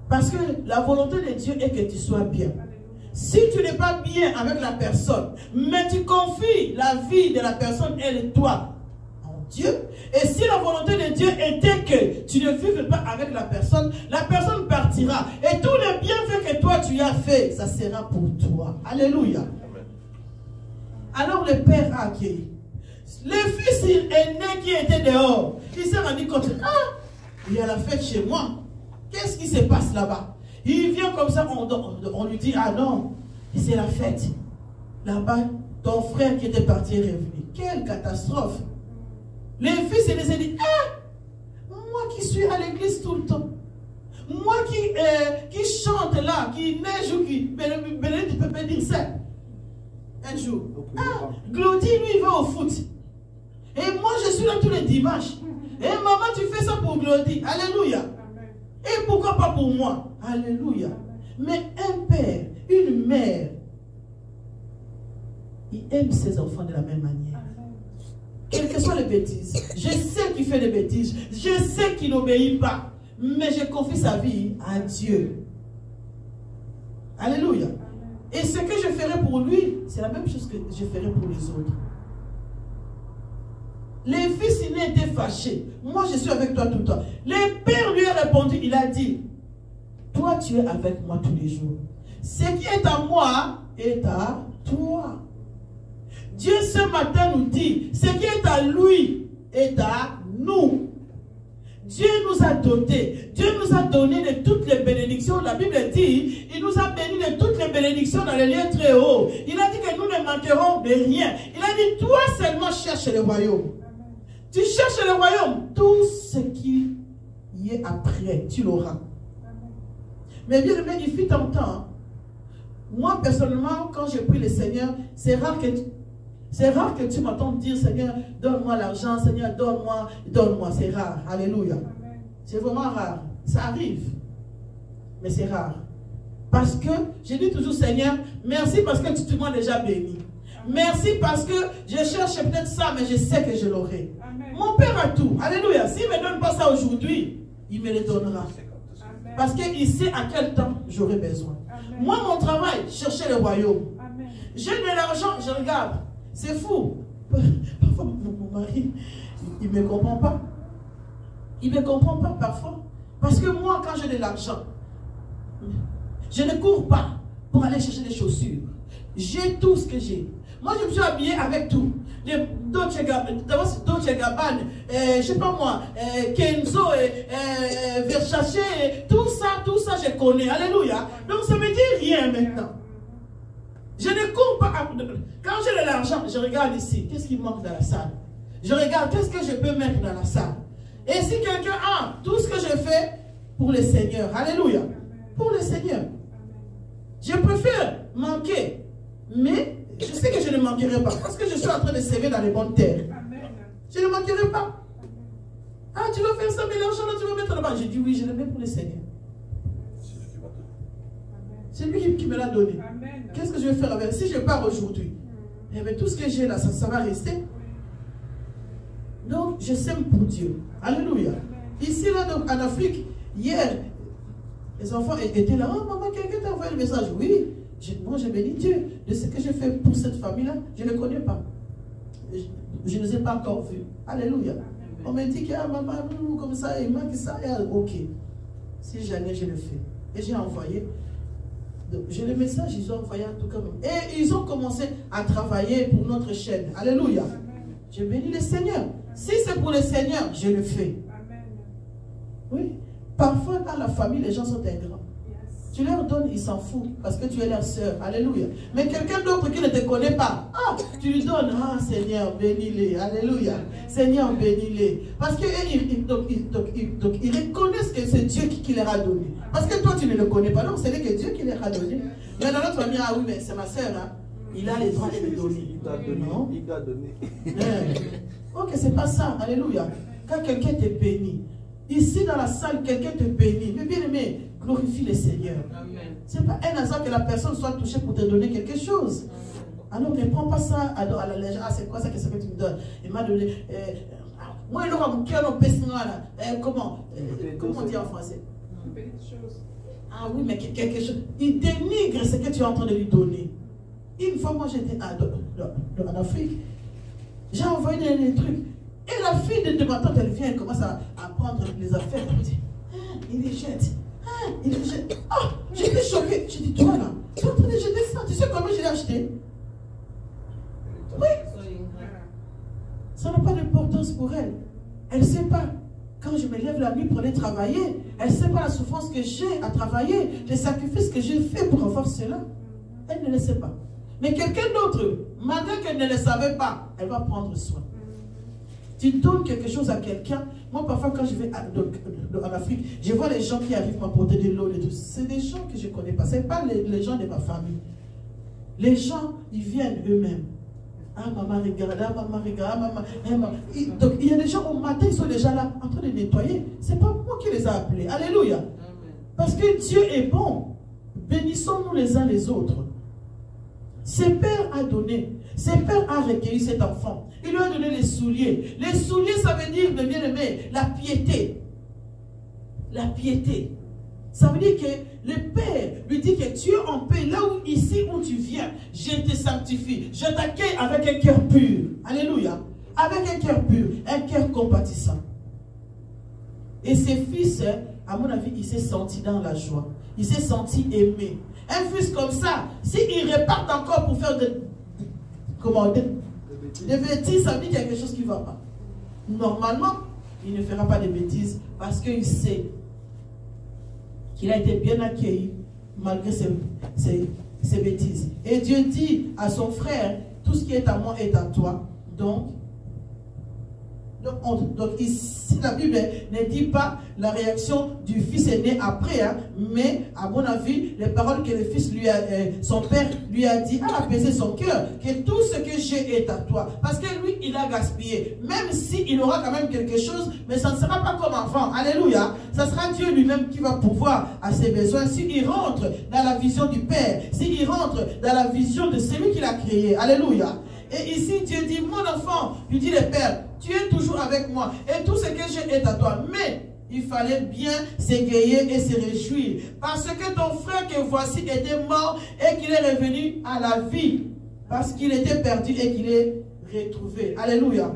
Parce que la volonté de Dieu est que tu sois bien. Amen. Si tu n'es pas bien avec la personne, mais tu confies la vie de la personne et toi Dieu, et si la volonté de Dieu était que tu ne vives pas avec la personne partira. Et tous les bienfaits que toi tu as fait, ça sera pour toi. Alléluia. Amen. Alors le père a accueilli. Le fils aîné qui était dehors, il s'est rendu compte, ah, il y a la fête chez moi. Qu'est-ce qui se passe là-bas? Il vient comme ça, on lui dit, ah non, c'est la fête. Là-bas, ton frère qui était parti est revenu. Quelle catastrophe! Les fils et les dit, ah, moi qui suis à l'église tout le temps, moi qui chante là, qui neige ou qui, Bénédicte peut pas dire ça. Un jour, ah, Glody lui il va au foot. Et moi je suis là tous les dimanches. Et maman tu fais ça pour Glody. Alléluia. Amen. Et pourquoi pas pour moi? Alléluia. Amen. Mais un père, une mère, il aime ses enfants de la même manière. Quelles que soient les bêtises, je sais qu'il fait des bêtises, je sais qu'il n'obéit pas, mais je confie sa vie à Dieu. Alléluia. Et ce que je ferai pour lui, c'est la même chose que je ferai pour les autres. Les fils aînés étaient fâchés. Moi, je suis avec toi tout le temps. Le père lui a répondu, il a dit, toi, tu es avec moi tous les jours. Ce qui est à moi est à toi. Dieu ce matin nous dit, ce qui est à lui est à nous. Dieu nous a dotés, Dieu nous a donné de toutes les bénédictions. La Bible dit, il nous a bénis de toutes les bénédictions dans les lieux très hauts. Il a dit que nous ne manquerons de rien. Il a dit, toi seulement cherche le royaume. Amen. Tu cherches le royaume, tout ce qui y est après, tu l'auras. Mais bien aimé, il fut un temps. Moi personnellement, quand j'ai pris le Seigneur, c'est rare que tu m'entends dire, Seigneur, donne-moi l'argent, Seigneur, donne-moi. C'est rare. Alléluia. C'est vraiment rare. Ça arrive. Mais c'est rare. Parce que, je dis toujours, Seigneur, merci parce que tu m'as déjà béni. Merci parce que je cherche peut-être ça, mais je sais que je l'aurai. Mon Père a tout. Alléluia. S'il ne me donne pas ça aujourd'hui, il me le donnera. Parce qu'il sait à quel temps j'aurai besoin. Moi, mon travail, chercher le royaume. J'ai de l'argent, je regarde. C'est fou. Parfois, mon mari, il ne me comprend pas. Il ne me comprend pas parfois. Parce que moi, quand j'ai de l'argent, je ne cours pas pour aller chercher des chaussures. J'ai tout ce que j'ai. Moi, je me suis habillée avec tout. Les Dolce Gabbana, je sais pas moi, Kenzo, Versace, tout ça, je connais. Alléluia. Donc, ça ne me dit rien maintenant. Je ne cours pas. Quand j'ai de l'argent, je regarde ici. Qu'est-ce qui manque dans la salle? Je regarde qu'est-ce que je peux mettre dans la salle. Et si quelqu'un a tout ce que je fais pour le Seigneur. Alléluia. Pour le Seigneur. Je préfère manquer. Mais je sais que je ne manquerai pas. Parce que je suis en train de s'élever dans les bonnes terres. Je ne manquerai pas. Ah, tu veux faire ça, mais l'argent là, tu veux mettre là-bas. Je dis oui, je le mets pour le Seigneur. C'est lui qui me l'a donné. Qu'est-ce que je vais faire avec? Si je pars aujourd'hui, eh bien, tout ce que j'ai là, ça va rester. Donc, je sème pour Dieu. Alléluia. Ici, là, donc, en Afrique, hier, les enfants étaient là. Oh, maman, quelqu'un t'a envoyé le message. Oui, moi, j'ai béni Dieu de ce que j'ai fait pour cette famille-là. Je ne connais pas. Je ne les ai pas encore vus. Alléluia. On me dit que ah, maman, comme ça, il manque ça. Ok. Si j'allais, je le fais. Et j'ai envoyé. J'ai le message, ils ont envoyé en tout cas. Et ils ont commencé à travailler pour notre chaîne. Alléluia. Je bénis le Seigneur. Si c'est pour le Seigneur, je le fais. Oui. Parfois, dans la famille, les gens sont ingrats. Tu leur donnes, ils s'en foutent parce que tu es leur soeur. Alléluia. Mais quelqu'un d'autre qui ne te connaît pas, ah, tu lui donnes, ah Seigneur, bénis-les. Alléluia. Seigneur, bénis-les. Parce qu'ils reconnaissent que c'est Dieu qui leur a donné. Parce que toi, tu ne le connais pas. Non, c'est que Dieu qui leur a donné. Mais dans notre famille, ah oui, mais c'est ma soeur. Hein. Il a les droits de me donner. Il t'a donné. Non? Il t'a donné. Ok, c'est pas ça. Alléluia. Quand quelqu'un te bénit, ici dans la salle, quelqu'un te bénit. Mais bien aimé, glorifie le Seigneur. Ce n'est pas un hasard que la personne soit touchée pour te donner quelque chose. Alors ne prends pas ça à la légère. Ah, c'est quoi ça que tu me donnes? Il m'a donné. Moi, il aura mon cœur en là. Comment on dit en français? Ah oui, mais quelque chose. Il dénigre ce que tu es en train de lui donner. Une fois, moi, j'étais en Afrique. J'ai envoyé des trucs. Et la fille de ma tante, elle vient, elle commence à prendre les affaires. Elle me dit, ah, il les jette. Ah, il les jette. Ah, j'étais choquée. J'ai dit, toi là, tu es en train de jeter ça. Tu sais comment je l'ai acheté? Oui. Ça n'a pas d'importance pour elle. Elle ne sait pas. Quand je me lève la nuit pour aller travailler, elle ne sait pas la souffrance que j'ai à travailler, les sacrifices que j'ai fait pour avoir cela. Elle ne le sait pas. Mais quelqu'un d'autre, malgré qu'elle ne le savait pas, elle va prendre soin. Tu donnes quelque chose à quelqu'un. Moi, parfois, quand je vais en Afrique, je vois les gens qui arrivent m'apporter de l'eau et tout. C'est des gens que je ne connais pas. Ce n'est pas les gens de ma famille. Les gens, ils viennent eux-mêmes. Ah, maman, regarde, ah, maman, regarde, ah, maman. Donc, il y a des gens au matin, ils sont déjà là, en train de nettoyer. Ce n'est pas moi qui les ai appelés. Alléluia. Parce que Dieu est bon. Bénissons-nous les uns les autres. Ses pères a donné. Ses pères a recueilli cet enfant. Il lui a donné les souliers. Les souliers, ça veut dire, de bien aimé, la piété. La piété. Ça veut dire que le Père lui dit que tu es en paix. Là où, ici où tu viens, je te sanctifie. Je t'accueille avec un cœur pur. Alléluia. Avec un cœur pur, un cœur compatissant. Et ses fils, à mon avis, il s'est senti dans la joie. Il s'est senti aimé. Un fils comme ça, s'il repart encore pour faire des bêtises, ça veut dire quelque chose qui ne va pas. Normalement, il ne fera pas de bêtises parce qu'il sait qu'il a été bien accueilli malgré ses bêtises. Et Dieu dit à son frère, tout ce qui est à moi est à toi. Donc ici, la Bible ne dit pas la réaction du fils aîné après, hein, mais à mon avis, les paroles que le fils lui a, son père lui a dit, a apaisé son cœur, que tout ce que j'ai est à toi. Parce que lui, il a gaspillé, même s'il aura quand même quelque chose, mais ça ne sera pas comme avant. Alléluia. Ça sera Dieu lui-même qui va pourvoir à ses besoins. S'il rentre dans la vision du Père, s'il rentre dans la vision de celui qui l'a créé. Alléluia. Et ici, Dieu dit, mon enfant, lui dit le Père, tu es toujours avec moi et tout ce que j'ai est à toi. Mais il fallait bien s'égayer et se réjouir. Parce que ton frère que voici était mort et qu'il est revenu à la vie. Parce qu'il était perdu et qu'il est retrouvé. Alléluia.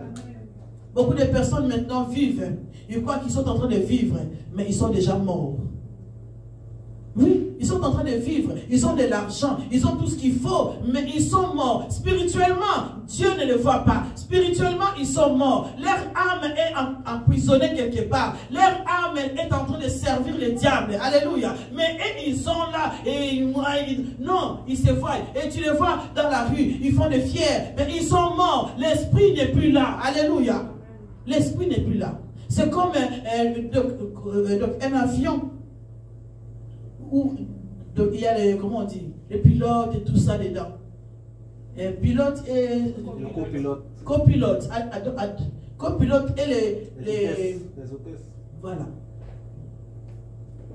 Beaucoup de personnes maintenant vivent. Ils croient qu'ils sont en train de vivre, mais ils sont déjà morts. Oui, ils sont en train de vivre, ils ont de l'argent, ils ont tout ce qu'il faut, mais ils sont morts. Spirituellement, Dieu ne le voit pas. Spirituellement, ils sont morts. Leur âme est emprisonnée quelque part. Leur âme est en train de servir le diable. Alléluia. Mais ils sont là et non, ils se voient. Et tu les vois dans la rue, ils font des fiers, mais ils sont morts. L'esprit n'est plus là. Alléluia. L'esprit n'est plus là. C'est comme un avion où il y a les, comment on dit, les pilotes et tout ça dedans. Et pilote et le copilote. Copilote. Copilote et les hôtesses. Voilà.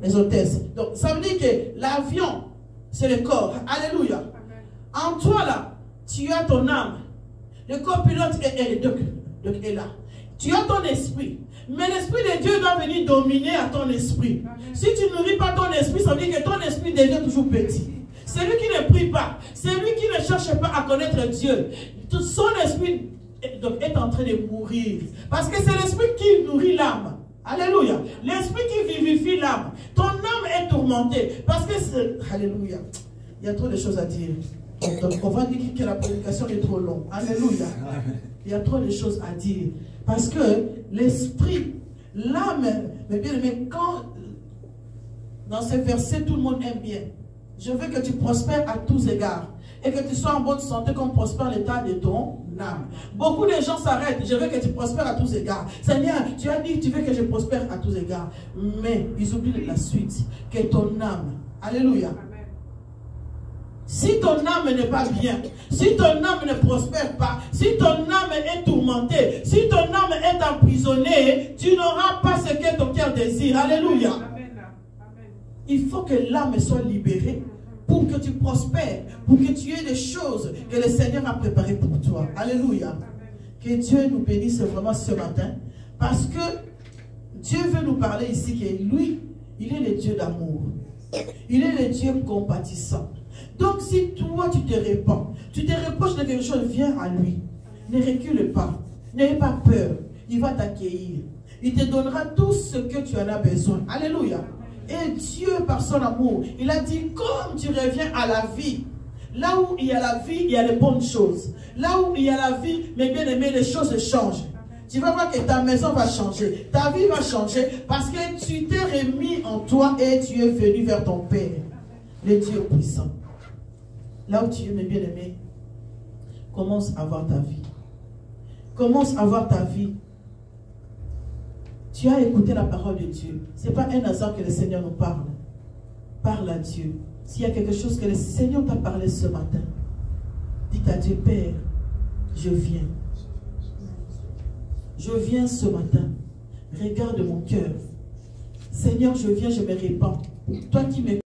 Les hôtesses. Donc ça veut dire que l'avion, c'est le corps. Alléluia. En toi là, tu as ton âme. Le copilote est là. Tu as ton esprit. Mais l'esprit de Dieu doit venir dominer à ton esprit. Si tu ne nourris pas ton esprit, ça veut dire que ton esprit devient toujours petit. Celui qui ne prie pas, celui qui ne cherche pas à connaître Dieu, son esprit est en train de mourir. Parce que c'est l'esprit qui nourrit l'âme. Alléluia. L'esprit qui vivifie l'âme. Ton âme est tourmentée. Parce que c'est... Alléluia. Il y a trop de choses à dire. Donc on va dire que la prédication est trop longue. Alléluia. Il y a trop de choses à dire. Parce que l'esprit, l'âme, mais bien aimé, quand dans ces versets tout le monde aime bien, je veux que tu prospères à tous égards et que tu sois en bonne santé comme prospère l'état de ton âme. Beaucoup de gens s'arrêtent, je veux que tu prospères à tous égards. Seigneur, tu as dit que tu veux que je prospère à tous égards, mais ils oublient la suite, que ton âme, alléluia. Si ton âme n'est pas bien, si ton âme ne prospère pas, si ton âme est tourmentée, si ton âme est emprisonnée, tu n'auras pas ce que ton cœur désire. Alléluia. Il faut que l'âme soit libérée pour que tu prospères, pour que tu aies des choses que le Seigneur a préparées pour toi. Alléluia. Que Dieu nous bénisse vraiment ce matin, parce que Dieu veut nous parler ici que lui, il est le Dieu d'amour. Il est le Dieu compatissant. Donc si toi tu te répands, tu te reproches de quelque chose, viens à lui. Ne recule pas, n'aie pas peur. Il va t'accueillir. Il te donnera tout ce que tu en as besoin. Alléluia. Et Dieu, par son amour, il a dit, comme tu reviens à la vie, là où il y a la vie, il y a les bonnes choses. Là où il y a la vie, mes bien-aimés, les choses changent. Tu vas voir que ta maison va changer, ta vie va changer, parce que tu t'es remis en toi et tu es venu vers ton Père, le Dieu puissant. Là où tu es, mes bien-aimés, commence à voir ta vie. Commence à voir ta vie. Tu as écouté la parole de Dieu. Ce n'est pas un hasard que le Seigneur nous parle. Parle à Dieu. S'il y a quelque chose que le Seigneur t'a parlé ce matin, dis à Dieu, Père, je viens. Je viens ce matin. Regarde mon cœur. Seigneur, je viens, je me répands. Toi qui me